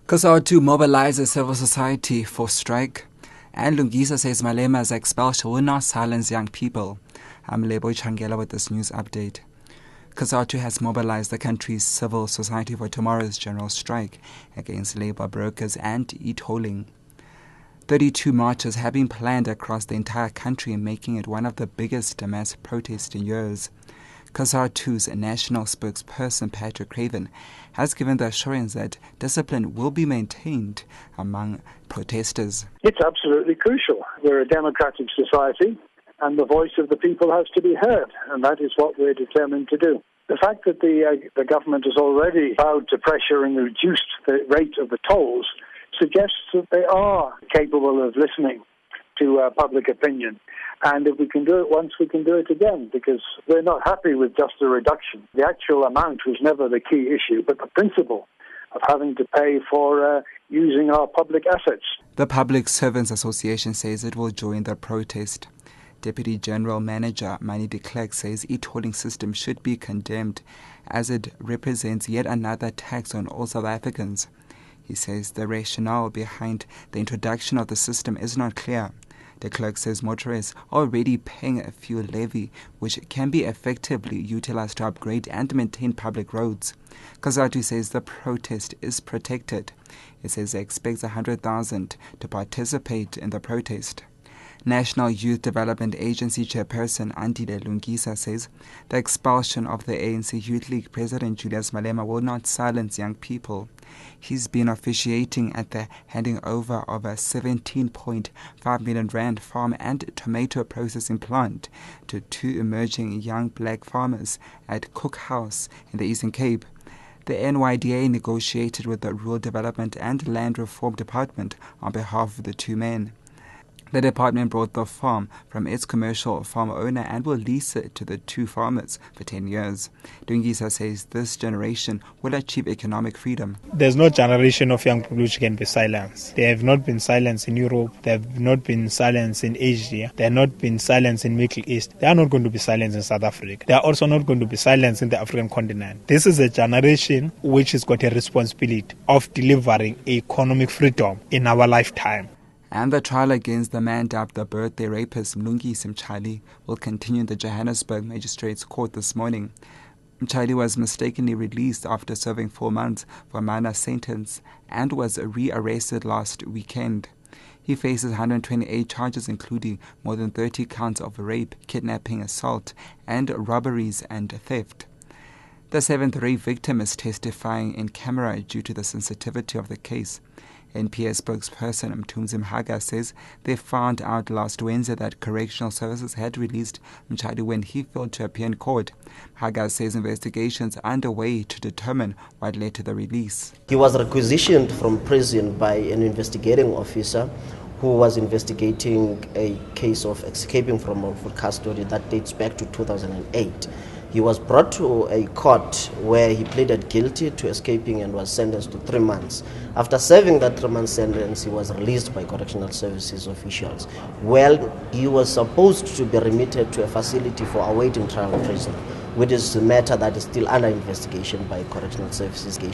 COSATU mobilizes civil society for strike, and Lungisa says Malema's expulsion will not silence young people. I'm Lebo Changela with this news update. COSATU has mobilized the country's civil society for tomorrow's general strike against labor brokers and e-tolling. 32 marches have been planned across the entire country, making it one of the biggest mass protests in years. COSATU's national spokesperson, Craven, has given the assurance that discipline will be maintained among protesters. It's absolutely crucial. We're a democratic society, and the voice of the people has to be heard, and that is what we're determined to do. The fact that the government has already vowed to pressure and reduced the rate of the tolls suggests that they are capable of listening to public opinion. And if we can do it once, we can do it again, because we're not happy with just a reduction. The actual amount was never the key issue, but the principle of having to pay for using our public assets. The Public Servants Association says it will join the protest. Deputy General Manager NYDA says e-tolling system should be condemned as it represents yet another tax on all South Africans. He says the rationale behind the introduction of the system is not clear. The clerk says motorists are already paying a fuel levy, which can be effectively utilized to upgrade and maintain public roads. COSATU says the protest is protected. It says it expects 100,000 to participate in the protest. National Youth Development Agency Chairperson Andile Lungisa says the expulsion of the ANC Youth League President Julius Malema will not silence young people. He's been officiating at the handing over of a 17.5 million rand farm and tomato processing plant to two emerging young black farmers at Cook House in the Eastern Cape. The NYDA negotiated with the Rural Development and Land Reform Department on behalf of the two men. The department bought the farm from its commercial farm owner and will lease it to the two farmers for 10 years. Lungisa says this generation will achieve economic freedom. There's no generation of young people which can be silenced. They have not been silenced in Europe. They have not been silenced in Asia. They have not been silenced in Middle East. They are not going to be silenced in South Africa. They are also not going to be silenced in the African continent. This is a generation which has got a responsibility of delivering economic freedom in our lifetime. And the trial against the man dubbed the Birthday Rapist, Mlungi Mchali, will continue in the Johannesburg Magistrates Court this morning. Mchali was mistakenly released after serving 4 months for a minor sentence and was re-arrested last weekend. He faces 128 charges, including more than 30 counts of rape, kidnapping, assault, and robberies and theft. The 7th rape victim is testifying in camera due to the sensitivity of the case. NPS spokesperson Mthunzimhaga says they found out last Wednesday that Correctional Services had released Mchali when he failed to appear in court. Haga says investigations are underway to determine what led to the release. He was requisitioned from prison by an investigating officer who was investigating a case of escaping from lawful custody that dates back to 2008. He was brought to a court where he pleaded guilty to escaping and was sentenced to 3 months. After serving that 3-month sentence, he was released by Correctional Services officials. Well, he was supposed to be remitted to a facility for awaiting trial in prison, which is a matter that is still under investigation by Correctional Services.